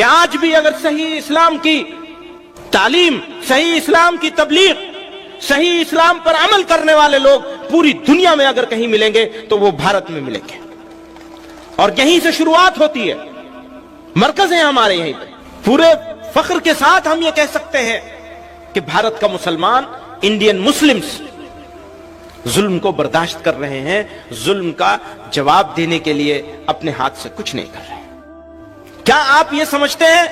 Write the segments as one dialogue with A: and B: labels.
A: کہ آج بھی اگر صحیح اسلام کی تعلیم، صحیح اسلام کی تبلیغ، صحیح اسلام پر عمل کرنے والے لوگ پوری دنیا میں اگر کہیں ملیں گے تو وہ بھارت میں ملیں گے، اور یہیں سے شروعات ہوتی ہے، مرکز ہے ہمارے یہیں پہ۔ پورے فخر کے ساتھ ہم یہ کہہ سکتے ہیں کہ بھارت کا مسلمان، انڈین مسلمز ظلم کو برداشت کر رہے ہیں، ظلم کا جواب دینے کے لیے اپنے ہاتھ سے کچھ نہیں کر رہے۔ کیا آپ یہ سمجھتے ہیں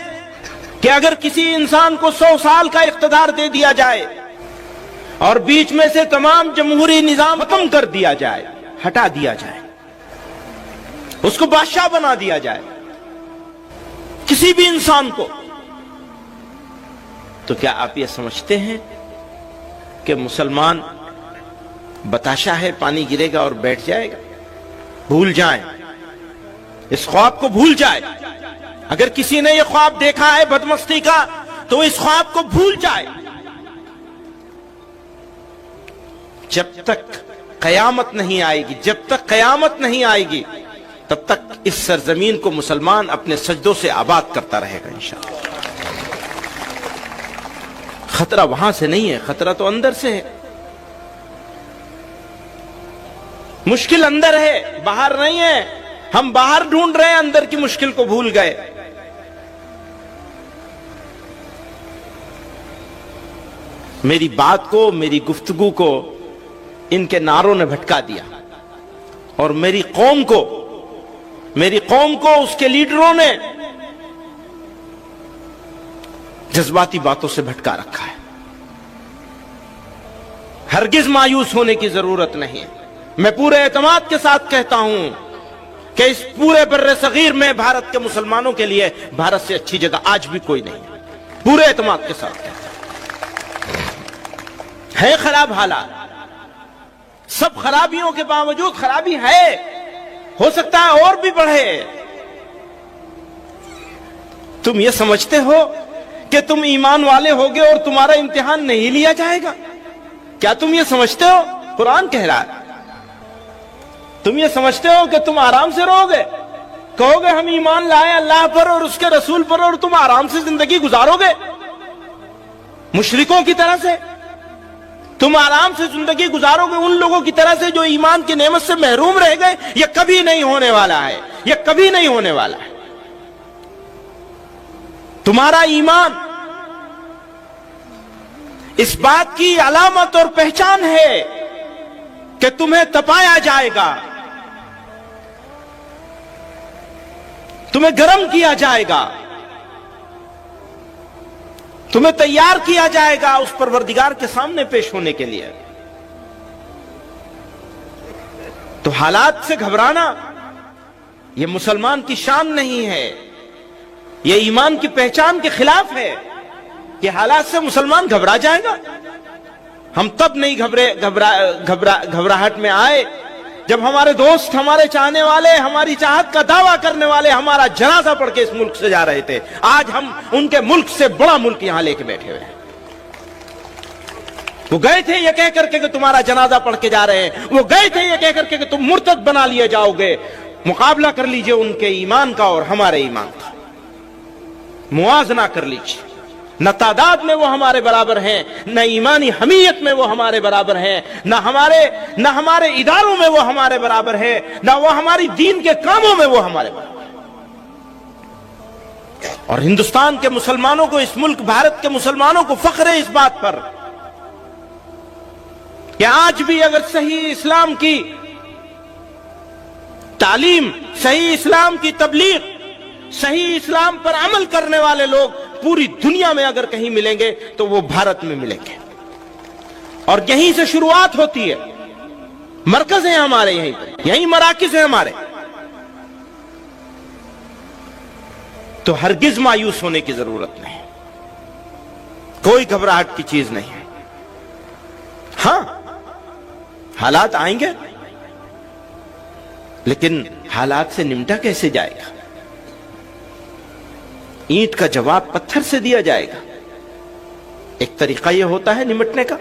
A: کہ اگر کسی انسان کو 100 سال کا اقتدار دے دیا جائے اور بیچ میں سے تمام جمہوری نظام ختم کر دیا جائے، ہٹا دیا جائے، اس کو بادشاہ بنا دیا جائے کسی بھی انسان کو، تو کیا آپ یہ سمجھتے ہیں کہ مسلمان بتاشا ہے، پانی گرے گا اور بیٹھ جائے گا؟ بھول جائیں، اس خواب کو بھول جائے۔ اگر کسی نے یہ خواب دیکھا ہے بدمستی کا تو اس خواب کو بھول جائے۔ جب تک قیامت نہیں آئے گی، جب تک قیامت نہیں آئے گی، تب تک اس سرزمین کو مسلمان اپنے سجدوں سے آباد کرتا رہے گا انشاءاللہ۔ خطرہ وہاں سے نہیں ہے، خطرہ تو اندر سے ہے۔ مشکل اندر ہے، باہر نہیں ہے۔ ہم باہر ڈھونڈ رہے ہیں، اندر کی مشکل کو بھول گئے۔ میری بات کو، میری گفتگو کو ان کے نعروں نے بھٹکا دیا، اور میری قوم کو اس کے لیڈروں نے جذباتی باتوں سے بھٹکا رکھا ہے۔ ہرگز مایوس ہونے کی ضرورت نہیں ہے۔ میں پورے اعتماد کے ساتھ کہتا ہوں کہ اس پورے بر صغیر میں بھارت کے مسلمانوں کے لیے بھارت سے اچھی جگہ آج بھی کوئی نہیں ہے۔ پورے اعتماد کے ساتھ کہتا ہوں۔ ہے خراب حالات، سب خرابیوں کے باوجود خرابی ہے، ہو سکتا ہے اور بھی بڑھے۔ تم یہ سمجھتے ہو کہ تم ایمان والے ہوگے اور تمہارا امتحان نہیں لیا جائے گا؟ کیا تم یہ سمجھتے ہو؟ قرآن کہہ رہا ہے۔ تم یہ سمجھتے ہو کہ تم آرام سے رہو گے؟ کہو گے ہم ایمان لائے اللہ پر اور اس کے رسول پر، اور تم آرام سے زندگی گزارو گے مشرکوں کی طرح سے؟ تم آرام سے زندگی گزارو گے ان لوگوں کی طرح سے جو ایمان کی نعمت سے محروم رہ گئے؟ یہ کبھی نہیں ہونے والا ہے، یہ کبھی نہیں ہونے والا ہے۔ تمہارا ایمان اس بات کی علامت اور پہچان ہے کہ تمہیں تپایا جائے گا، تمہیں گرم کیا جائے گا، تمہیں تیار کیا جائے گا اس پروردگار کے سامنے پیش ہونے کے لیے۔ تو حالات سے گھبرانا یہ مسلمان کی شان نہیں ہے، یہ ایمان کی پہچان کے خلاف ہے کہ حالات سے مسلمان گھبرا جائے گا۔ ہم تب نہیں گھبراہٹ میں آئے جب ہمارے دوست، ہمارے چاہنے والے، ہماری چاہت کا دعویٰ کرنے والے ہمارا جنازہ پڑھ کے اس ملک سے جا رہے تھے۔ آج ہم ان کے ملک سے بڑا ملک یہاں لے کے بیٹھے ہوئے ہیں۔ وہ گئے تھے یہ کہہ کر کے کہ تمہارا جنازہ پڑھ کے جا رہے ہیں، وہ گئے تھے یہ کہہ کر کے کہ تم مرتد بنا لیے جاؤ گے۔ مقابلہ کر لیجئے ان کے ایمان کا اور ہمارے ایمان کا، موازنہ کر لیجئے۔ نہ تعداد میں وہ ہمارے برابر ہیں، نہ ایمانی حمیت میں وہ ہمارے برابر ہیں، نہ ہمارے اداروں میں وہ ہمارے برابر ہیں، نہ وہ ہماری دین کے کاموں میں وہ ہمارے برابر ہیں۔ اور ہندوستان کے مسلمانوں کو، اس ملک بھارت کے مسلمانوں کو فخر ہے اس بات پر کہ آج بھی اگر صحیح اسلام کی تعلیم، صحیح اسلام کی تبلیغ، صحیح اسلام پر عمل کرنے والے لوگ پوری دنیا میں اگر کہیں ملیں گے تو وہ بھارت میں ملیں گے، اور یہیں سے شروعات ہوتی ہے، مرکز ہیں ہمارے یہیں پہ، یہیں مراکز ہیں ہمارے۔ تو ہرگز مایوس ہونے کی ضرورت نہیں، کوئی گھبراہٹ کی چیز نہیں ہے۔ ہاں حالات آئیں گے، لیکن حالات سے نمٹا کیسے جائے گا؟ اینٹ کا جواب پتھر سے دیا جائے گا۔ ایک طریقہ یہ ہوتا ہے نمٹنے کا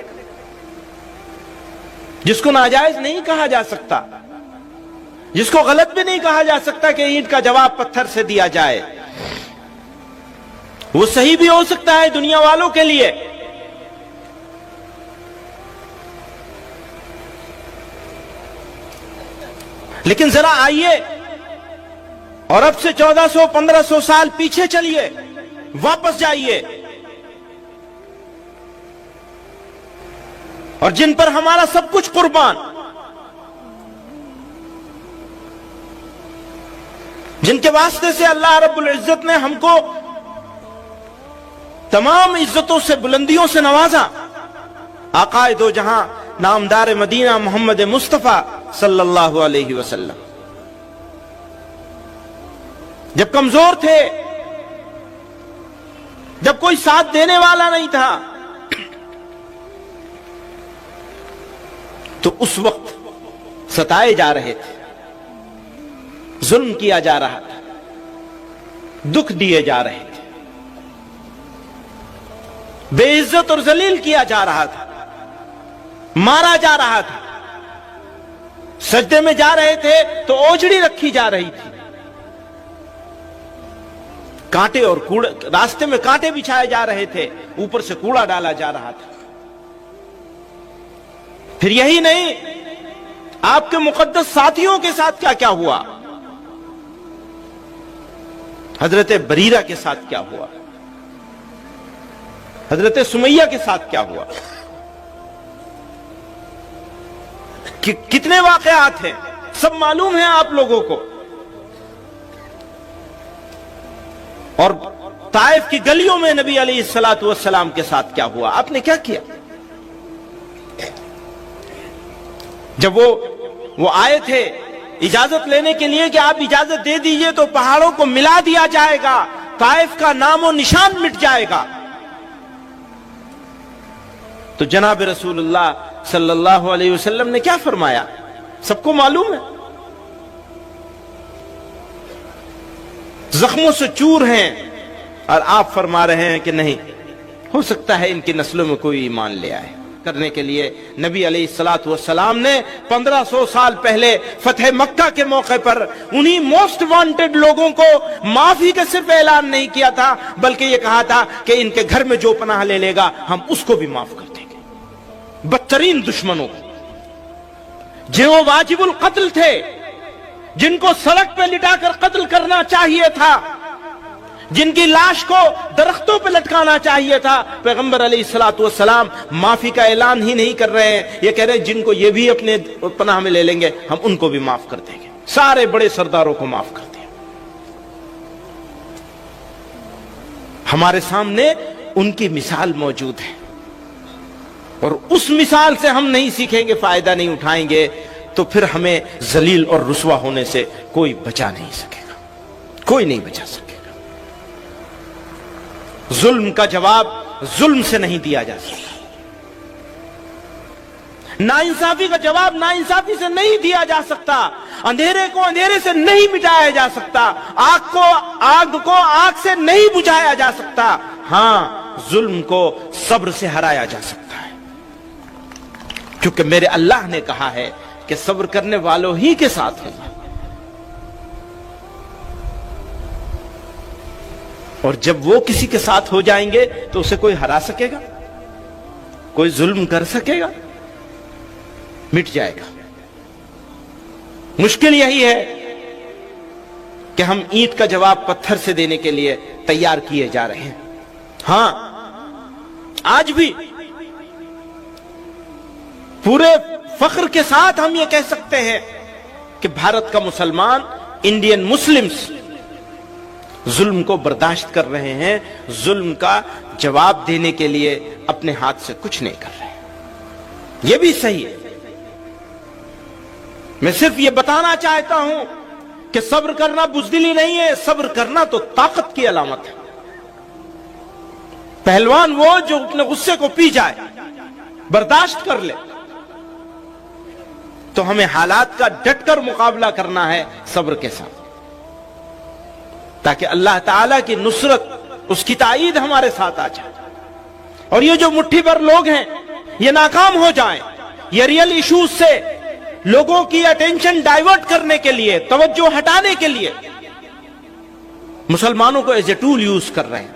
A: جس کو ناجائز نہیں کہا جا سکتا، جس کو غلط بھی نہیں کہا جا سکتا کہ اینٹ کا جواب پتھر سے دیا جائے۔ وہ صحیح بھی ہو سکتا ہے دنیا والوں کے لیے، لیکن ذرا آئیے اور اب سے 1400-1500 سال پیچھے چلیے، واپس جائیے، اور جن پر ہمارا سب کچھ قربان، جن کے واسطے سے اللہ رب العزت نے ہم کو تمام عزتوں سے، بلندیوں سے نوازا، آقائے دو جہاں نامدار مدینہ محمد مصطفیٰ صلی اللہ علیہ وسلم جب کمزور تھے، جب کوئی ساتھ دینے والا نہیں تھا، تو اس وقت ستائے جا رہے تھے، ظلم کیا جا رہا تھا، دکھ دیے جا رہے تھے، بے عزت اور ذلیل کیا جا رہا تھا، مارا جا رہا تھا، سجدے میں جا رہے تھے تو اوجڑی رکھی جا رہی تھی، کانٹے اور کوڑے، راستے میں کانٹے بچھائے جا رہے تھے، اوپر سے کوڑا ڈالا جا رہا تھا۔ پھر یہی نہیں، آپ کے مقدس ساتھیوں کے ساتھ کیا کیا ہوا، حضرت بریرہ کے ساتھ کیا ہوا، حضرت سمیہ کے ساتھ کیا ہوا، کتنے واقعات ہیں، سب معلوم ہیں آپ لوگوں کو۔ اور طائف کی گلیوں میں نبی علیہ الصلوۃ والسلام کے ساتھ کیا ہوا، آپ نے کیا کیا؟ جب وہ آئے تھے اجازت لینے کے لیے کہ آپ اجازت دے دیجئے تو پہاڑوں کو ملا دیا جائے گا، طائف کا نام و نشان مٹ جائے گا، تو جناب رسول اللہ صلی اللہ علیہ وسلم نے کیا فرمایا، سب کو معلوم ہے، زخموں سے چور ہیں، اور آپ فرما رہے ہیں کہ نہیں، ہو سکتا ہے ان کی نسلوں میں کوئی ایمان لے آئے۔ کرنے کے لیے نبی علیہ الصلوۃ والسلام نے 1500 سال پہلے فتح مکہ کے موقع پر انہی موسٹ وانٹڈ لوگوں کو معافی کا صرف اعلان نہیں کیا تھا، بلکہ یہ کہا تھا کہ ان کے گھر میں جو پناہ لے لے گا ہم اس کو بھی معاف کر دیں گے۔ بدترین دشمنوں کو، جو واجب القتل تھے، جن کو سڑک پہ لٹا کر قتل کرنا چاہیے تھا، جن کی لاش کو درختوں پہ لٹکانا چاہیے تھا، پیغمبر علیہ الصلوۃ والسلام معافی کا اعلان ہی نہیں کر رہے ہیں، یہ کہہ رہے ہیں جن کو یہ بھی اپنے پناہ میں لے لیں گے ہم ان کو بھی معاف کر دیں گے، سارے بڑے سرداروں کو معاف کر دیں۔ ہمارے سامنے ان کی مثال موجود ہے، اور اس مثال سے ہم نہیں سیکھیں گے، فائدہ نہیں اٹھائیں گے، تو پھر ہمیں ذلیل اور رسوا ہونے سے کوئی بچا نہیں سکے گا، کوئی نہیں بچا سکے گا۔ ظلم کا جواب ظلم سے نہیں دیا جا سکتا، ناانصافی کا جواب ناانصافی سے نہیں دیا جا سکتا، اندھیرے کو اندھیرے سے نہیں مٹایا جا سکتا، آگ کو آگ سے نہیں بجھایا جا سکتا، ہاں ظلم کو صبر سے ہرایا جا سکتا ہے، کیونکہ میرے اللہ نے کہا ہے کہ صبر کرنے والوں ہی کے ساتھ ہے۔ اور جب وہ کسی کے ساتھ ہو جائیں گے تو اسے کوئی ہرا سکے گا، کوئی ظلم کر سکے گا؟ مٹ جائے گا۔ مشکل یہی ہے کہ ہم اینٹ کا جواب پتھر سے دینے کے لیے تیار کیے جا رہے ہیں۔ ہاں آج بھی پورے فخر کے ساتھ ہم یہ کہہ سکتے ہیں کہ بھارت کا مسلمان، انڈین مسلمز ظلم کو برداشت کر رہے ہیں، ظلم کا جواب دینے کے لیے اپنے ہاتھ سے کچھ نہیں کر رہے ہیں۔ یہ بھی صحیح ہے۔ میں صرف یہ بتانا چاہتا ہوں کہ صبر کرنا بزدلی نہیں ہے، صبر کرنا تو طاقت کی علامت ہے۔ پہلوان وہ جو اپنے غصے کو پی جائے، برداشت کر لے، تو ہمیں حالات کا ڈٹ کر مقابلہ کرنا ہے صبر کے ساتھ، تاکہ اللہ تعالیٰ کی نصرت، اس کی تائید ہمارے ساتھ آ جائے، اور یہ جو مٹھی بھر لوگ ہیں یہ ناکام ہو جائیں، یہ ریئل ایشوز سے لوگوں کی اٹینشن ڈائیورٹ کرنے کے لیے، توجہ ہٹانے کے لیے مسلمانوں کو ایز اے ٹول یوز کر رہے ہیں۔